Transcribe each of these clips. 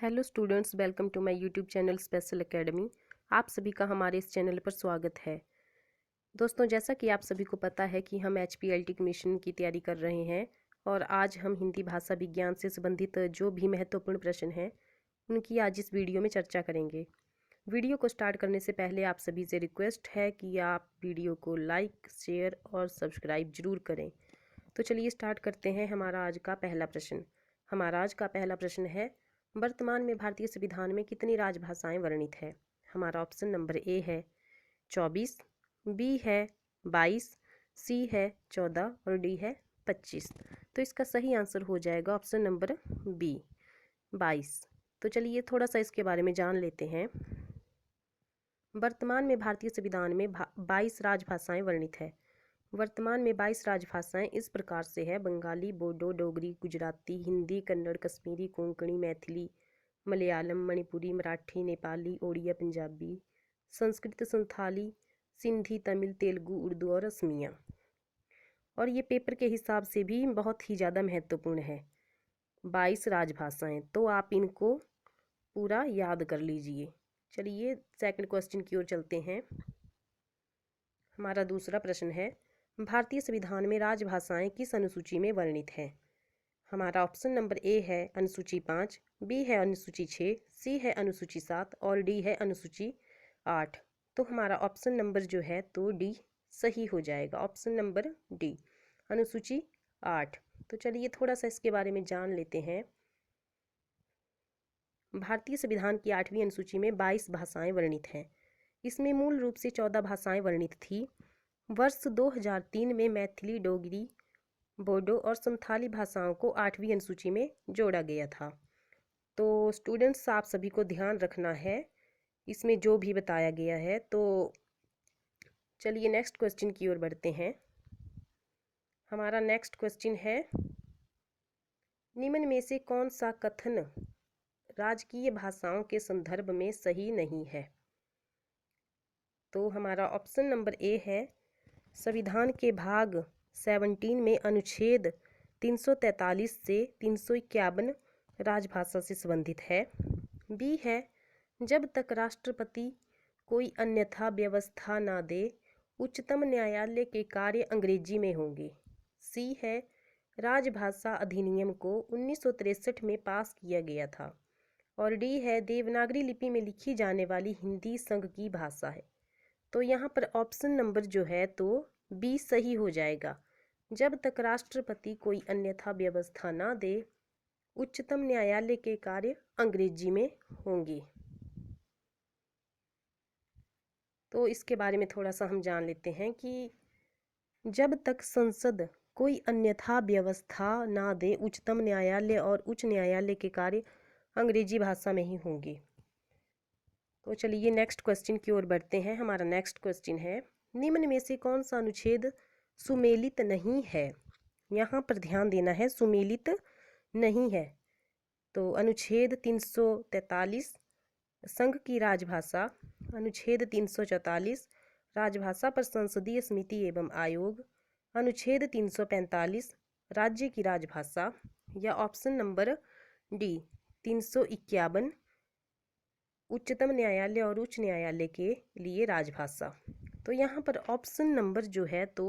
Hello students, welcome to my YouTube channel special academy. आप सभी का हमारे इस चैनल पर स्वागत है। दोस्तों, जैसा कि आप सभी को पता है कि हम HPLT कमीशन की तैयारी कर रहे हैं और आज हम हिंदी भाषा विज्ञान से संबंधित जो भी महत्वपूर्ण प्रश्न हैं उनकी आज इस वीडियो में चर्चा करेंगे। वीडियो को स्टार्ट करने से पहले आप सभी से रिक्वेस्ट है कि आप वीडियो को लाइक, शेयर और सब्सक्राइब जरूर करें। तो चलिए स्टार्ट करते हैं हमारा आज का पहला प्रश्न। हमारा आज का पहला प्रश्न है, वर्तमान में भारतीय संविधान में कितनी राजभाषाएं वर्णित है। हमारा ऑप्शन नंबर ए है 24, बी है 22, सी है 14 और डी है 25। तो इसका सही आंसर हो जाएगा ऑप्शन नंबर बी 22। तो चलिए थोड़ा सा इसके बारे में जान लेते हैं। वर्तमान में भारतीय संविधान में 22 राजभाषाएं वर्णित है। वर्तमान में 22 राजभाषाएं इस प्रकार से है: बंगाली, बोडो, डोगरी, गुजराती, हिंदी, कन्नड़, कश्मीरी, कोंकणी, मैथिली, मलयालम, मणिपुरी, मराठी, नेपाली, ओडिया, पंजाबी, संस्कृत, संथाली, सिंधी, तमिल, तेलुगु, उर्दू और असमिया। और ये पेपर के हिसाब से भी बहुत ही ज़्यादा महत्वपूर्ण है। 22 राजभाषाएं, तो आप इनको पूरा याद कर लीजिए। चलिए सेकंड क्वेश्चन की ओर चलते हैं। हमारा दूसरा प्रश्न है, भारतीय संविधान में राजभाषाएं किस अनुसूची में वर्णित है। हमारा ऑप्शन नंबर ए है अनुसूची 5, बी है अनुसूची 6, सी है अनुसूची 7 और डी है अनुसूची 8। तो हमारा ऑप्शन नंबर जो है तो डी सही हो जाएगा। ऑप्शन नंबर डी अनुसूची 8। तो चलिए थोड़ा सा इसके बारे में जान लेते हैं। भारतीय संविधान की 8वीं अनुसूची में 22 भाषाएं वर्णित हैं। इसमें मूल रूप से 14 भाषाएं वर्णित थी। वर्ष 2003 में मैथिली, डोगरी, बोडो और संथाली भाषाओं को 8वीं अनुसूची में जोड़ा गया था। तो स्टूडेंट्स, आप सभी को ध्यान रखना है इसमें जो भी बताया गया है। तो चलिए नेक्स्ट क्वेश्चन की ओर बढ़ते हैं। हमारा नेक्स्ट क्वेश्चन है, निम्न में से कौन सा कथन राजकीय भाषाओं के संदर्भ में सही नहीं है। तो हमारा ऑप्शन नंबर ए है, संविधान के भाग 17 में अनुच्छेद 343 से 351 राजभाषा से संबंधित है। बी है, जब तक राष्ट्रपति कोई अन्यथा व्यवस्था न दे उच्चतम न्यायालय के कार्य अंग्रेजी में होंगे। सी है, राजभाषा अधिनियम को 1963 में पास किया गया था। और डी है, देवनागरी लिपि में लिखी जाने वाली हिंदी संघ की भाषा है। तो यहाँ पर ऑप्शन नंबर जो है तो बी सही हो जाएगा। जब तक राष्ट्रपति कोई अन्यथा व्यवस्था ना दे उच्चतम न्यायालय के कार्य अंग्रेजी में होंगे। तो इसके बारे में थोड़ा सा हम जान लेते हैं कि जब तक संसद कोई अन्यथा व्यवस्था ना दे उच्चतम न्यायालय और उच्च न्यायालय के कार्य अंग्रेजी भाषा में ही होंगे। तो चलिए नेक्स्ट क्वेश्चन की ओर बढ़ते हैं। हमारा नेक्स्ट क्वेश्चन है, निम्न में से कौन सा अनुच्छेद सुमेलित नहीं है। यहाँ पर ध्यान देना है, सुमेलित नहीं है। तो अनुच्छेद 343 संघ की राजभाषा, अनुच्छेद 344 राजभाषा पर संसदीय समिति एवं आयोग, अनुच्छेद 345 राज्य की राजभाषा, या ऑप्शन नंबर डी 351 उच्चतम न्यायालय और उच्च न्यायालय के लिए राजभाषा। तो यहाँ पर ऑप्शन नंबर जो है तो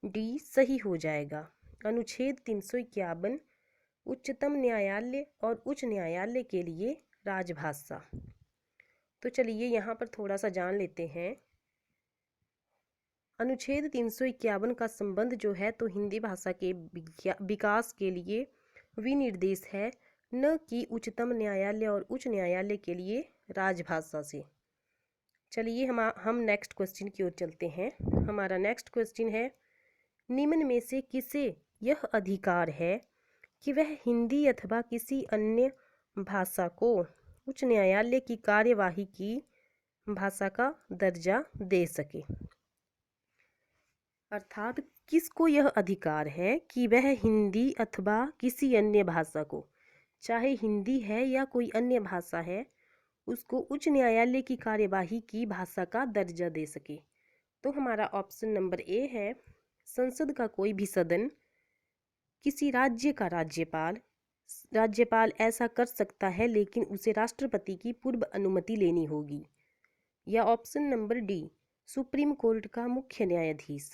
डी सही हो जाएगा। अनुच्छेद 351 उच्चतम न्यायालय और उच्च न्यायालय के लिए राजभाषा। तो चलिए यहाँ पर थोड़ा सा जान लेते हैं। अनुच्छेद 351 का संबंध जो है तो हिंदी भाषा के विकास के लिए विनिर्देश है, न कि उच्चतम न्यायालय और उच्च न्यायालय के लिए राजभाषा से। चलिए हम नेक्स्ट क्वेश्चन की ओर चलते हैं। हमारा नेक्स्ट क्वेश्चन है, निम्न में से किसे यह अधिकार है कि वह हिंदी अथवा किसी अन्य भाषा को उच्च न्यायालय की कार्यवाही की भाषा का दर्जा दे सके। अर्थात किसको यह अधिकार है कि वह हिंदी अथवा किसी अन्य भाषा को, चाहे हिंदी है या कोई अन्य भाषा है, उसको उच्च न्यायालय की कार्यवाही की भाषा का दर्जा दे सके। तो हमारा ऑप्शन नंबर ए है, संसद का कोई भी सदन, किसी राज्य का राज्यपाल, राज्यपाल ऐसा कर सकता है लेकिन उसे राष्ट्रपति की पूर्व अनुमति लेनी होगी। या option number D, supreme court का मुख्य न्यायाधीश।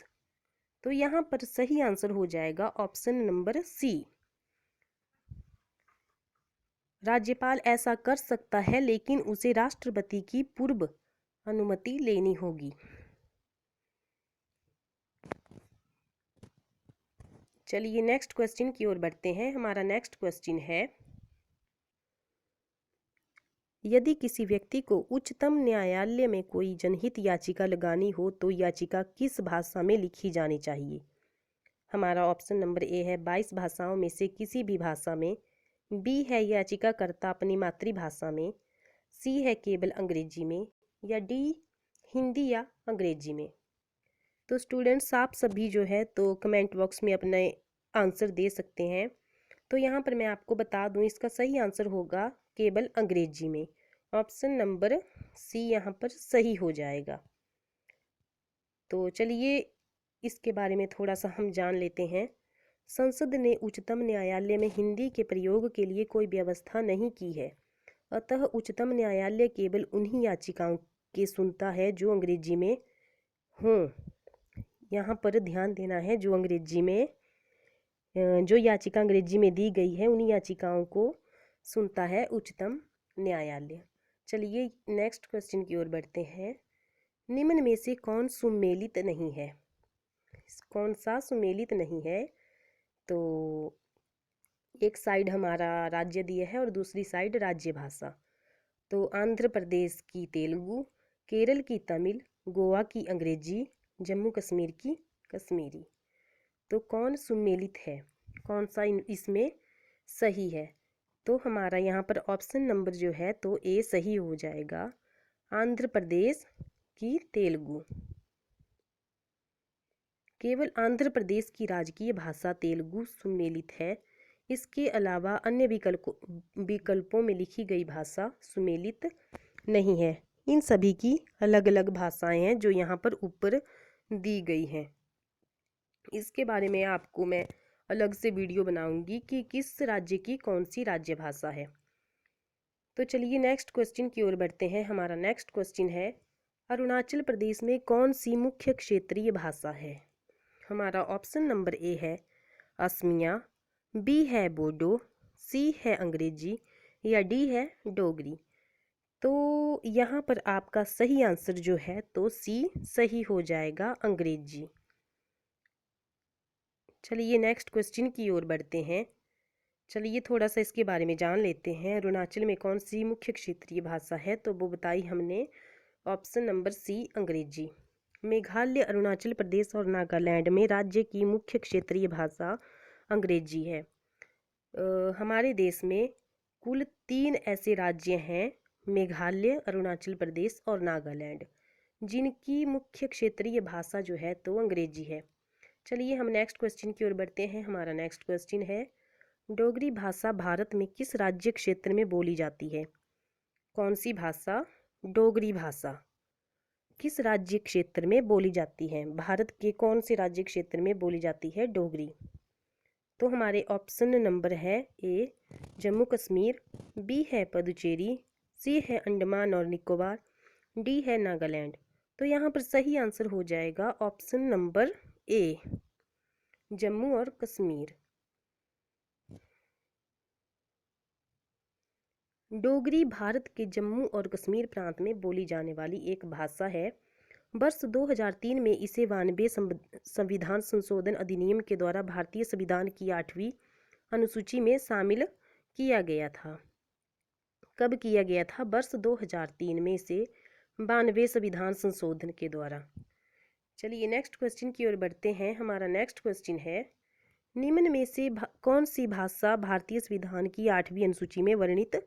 तो यहाँ पर सही आंसर हो जाएगा ऑप्शन नंबर सी, राज्यपाल ऐसा कर सकता है लेकिन उसे राष्ट्रपति की पूर्व अनुमति लेनी होगी। चलिए नेक्स्ट क्वेश्चन की ओर बढ़ते हैं। हमारा नेक्स्ट क्वेश्चन है, यदि किसी व्यक्ति को उच्चतम न्यायालय में कोई जनहित याचिका लगानी हो तो याचिका किस भाषा में लिखी जानी चाहिए? हमारा ऑप्शन नंबर ए है 22 भाषाओं में से किसी भी भाषा में, बी है याचिकाकर्ता अपनी मातृभाषा में, सी है केवल अंग्रेजी में, या डी हिंदी या अंग्रेजी में। तो स्टूडेंट्स आप सभी जो है तो कमेंट बॉक्स में अपने आंसर दे सकते हैं। तो यहाँ पर मैं आपको बता दूँ, इसका सही आंसर होगा केवल अंग्रेजी में। ऑप्शन नंबर सी यहाँ पर सही हो जाएगा। तो चलिए इसके बारे में थोड़ा सा हम जान लेते हैं। संसद ने उच्चतम न्यायालय में हिंदी के प्रयोग के लिए कोई व्यवस्था नहीं की है, अतः उच्चतम न्यायालय केवल उन्हीं याचिकाओं के सुनता है जो अंग्रेजी में हों। यहाँ पर ध्यान देना है, जो अंग्रेजी में जो याचिका अंग्रेजी में दी गई है उन्हीं याचिकाओं को सुनता है उच्चतम न्यायालय। चलिए नेक्स्ट क्वेश्चन की ओर बढ़ते हैं। निम्न में से कौन सुमेलित नहीं है? कौन सा सुमेलित नहीं है? तो एक साइड हमारा राज्य दिया है और दूसरी साइड राज्य भाषा। तो आंध्र प्रदेश की तेलुगु, केरल की तमिल, गोवा की अंग्रेजी, जम्मू कश्मीर की कश्मीरी। तो कौन सुमेलित है, कौन सा इसमें सही है? तो हमारा यहाँ पर ऑप्शन नंबर जो है तो ए सही हो जाएगा, आंध्र प्रदेश की तेलुगु। केवल आंध्र प्रदेश की राजकीय भाषा तेलुगु सुमेलित है। इसके अलावा अन्य विकल्पों में लिखी गई भाषा सुमेलित नहीं है। इन सभी की अलग अलग भाषाएं हैं जो यहाँ पर ऊपर दी गई हैं। इसके बारे में आपको मैं अलग से वीडियो बनाऊंगी कि किस राज्य की कौन सी राज्य भाषा है। तो चलिए नेक्स्ट क्वेश्चन की ओर बढ़ते हैं। हमारा नेक्स्ट क्वेश्चन है, अरुणाचल प्रदेश में कौन सी मुख्य क्षेत्रीय भाषा है? हमारा ऑप्शन नंबर ए है असमिया, बी है बोडो, सी है अंग्रेजी, या डी है डोगरी। तो यहाँ पर आपका सही आंसर जो है तो सी सही हो जाएगा, अंग्रेजी। चलिए नेक्स्ट क्वेश्चन की ओर बढ़ते हैं। चलिए थोड़ा सा इसके बारे में जान लेते हैं। अरुणाचल में कौन सी मुख्य क्षेत्रीय भाषा है? तो वो बताई हमने, ऑप्शन नंबर सी अंग्रेजी। मेघालय, अरुणाचल प्रदेश और नागालैंड में राज्य की मुख्य क्षेत्रीय भाषा अंग्रेजी है। हमारे देश में कुल 3 ऐसे राज्य हैं, मेघालय, अरुणाचल प्रदेश और नागालैंड, जिनकी मुख्य क्षेत्रीय भाषा जो है तो अंग्रेजी है। चलिए हम नेक्स्ट क्वेश्चन की ओर बढ़ते हैं। हमारा नेक्स्ट क्वेश्चन है, डोगरी भाषा भारत में किस राज्य क्षेत्र में बोली जाती है? कौन सी भाषा, डोगरी भाषा, किस राज्य क्षेत्र में बोली जाती है? भारत के कौन से राज्य क्षेत्र में बोली जाती है डोगरी? तो हमारे ऑप्शन नंबर है ए जम्मू कश्मीर, बी है पुदुचेरी, सी है अंडमान और निकोबार, डी है नागालैंड। तो यहाँ पर सही आंसर हो जाएगा ऑप्शन नंबर ए, जम्मू और कश्मीर। डोगरी भारत के जम्मू और कश्मीर प्रांत में बोली जाने वाली एक भाषा है। वर्ष 2003 में इसे 92 संविधान संशोधन अधिनियम के द्वारा भारतीय संविधान की 8वीं अनुसूची में शामिल किया गया था। कब किया गया था? वर्ष 2003 में इसे 92 संविधान संशोधन के द्वारा। चलिए नेक्स्ट क्वेश्चन की ओर बढ़ते हैं। हमारा नेक्स्ट क्वेश्चन है, निम्न में से कौन सी भाषा भारतीय संविधान की 8वीं अनुसूची में वर्णित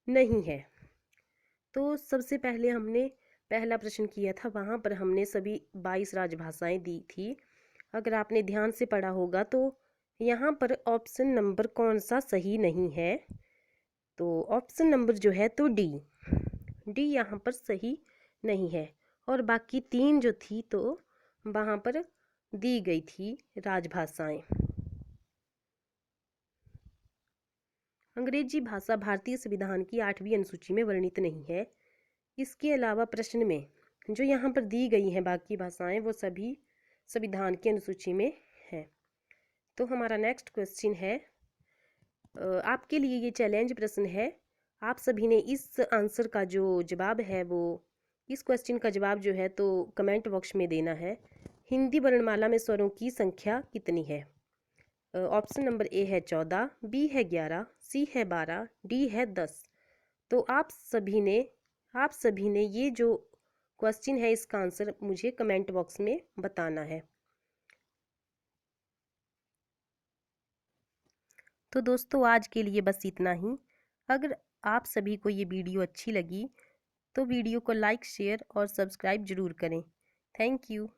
नहीं है? तो सबसे पहले हमने पहला प्रश्न किया था, वहाँ पर हमने सभी 22 राजभाषाएं दी थी। अगर आपने ध्यान से पढ़ा होगा तो यहाँ पर ऑप्शन नंबर कौन सा सही नहीं है? तो ऑप्शन नंबर जो है तो डी यहाँ पर सही नहीं है, और बाकी 3 जो थी तो वहाँ पर दी गई थी राजभाषाएं। अंग्रेजी भाषा भारतीय संविधान की 8वीं अनुसूची में वर्णित नहीं है। इसके अलावा प्रश्न में जो यहाँ पर दी गई हैं बाकी भाषाएं वो सभी संविधान की अनुसूची में है। तो हमारा नेक्स्ट क्वेश्चन है, आपके लिए ये चैलेंज प्रश्न है। आप सभी ने इस आंसर का जो जवाब है वो इस क्वेश्चन का जवाब जो है तो कमेंट बॉक्स में देना है। हिंदी वर्णमाला में स्वरों की संख्या कितनी है? ऑप्शन नंबर ए है 14, बी है 11, सी है 12, डी है 10। तो आप सभी ने ये जो क्वेश्चन है इसका आंसर मुझे कमेंट बॉक्स में बताना है। तो दोस्तों आज के लिए बस इतना ही। अगर आप सभी को ये वीडियो अच्छी लगी तो वीडियो को लाइक, शेयर और सब्सक्राइब जरूर करें। Thank you.